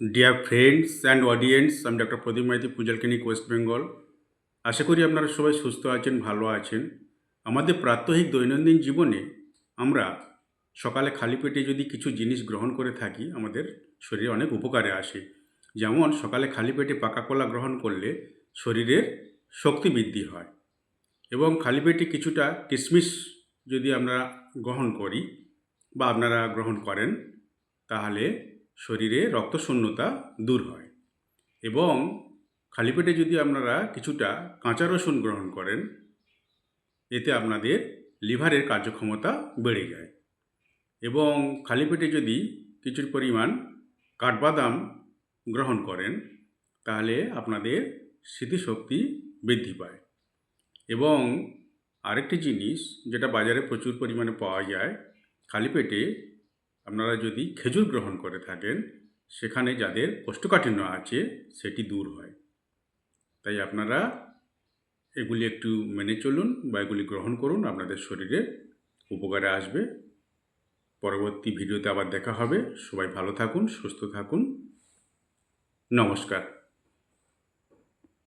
Dear friends and audience, আমি doctor প্রদীপ Maiti, পূজাল clinic, West Bengal. আশা করি আপনারা সবাই সুস্থ আছেন, ভালো আছেন। আমাদের প্রাত্যহিক দৈনন্দিন জীবনে আমরা সকালে খালি পেটে যদি কিছু জিনিস গ্রহণ করে থাকি, আমাদের শরীরে অনেক উপকারে আসে। যেমন সকালে খালি পেটে পাকা কলা গ্রহণ করলে শরীরের শক্তি বৃদ্ধি হয়, এবং খালি পেটে কিছুটা কিশমিশ যদি আমরা গ্রহণ করি বা আপনারা গ্রহণ করেন, তাহলে শরীরে রক্তশূন্যতা দূর হয়। এবং খালি পেটে যদি আপনারা কিছুটা কাঁচা রসুন গ্রহণ করেন, এতে আপনাদের লিভারের কার্যক্ষমতা বেড়ে যায়। এবং খালি পেটে যদি কিছু পরিমাণ কাঠবাদাম গ্রহণ করেন, তাহলে আপনাদের স্মৃতিশক্তি বৃদ্ধি পায়। এবং আরেকটি জিনিস যেটা বাজারে প্রচুর পরিমাণে পাওয়া যায়, খালি পেটে আপনারা যদি খেজুর গ্রহণ করে থাকেন, সেখানে যাদের কোষ্ঠকাঠিন্য আছে সেটি দূর হয়। তাই আপনারা এগুলি একটু মেনে চলুন বা এগুলি গ্রহণ করুন, আপনাদের শরীরে উপকারে আসবে। পরবর্তী ভিডিওতে আবার দেখা হবে। সবাই ভালো থাকুন, সুস্থ থাকুন। নমস্কার।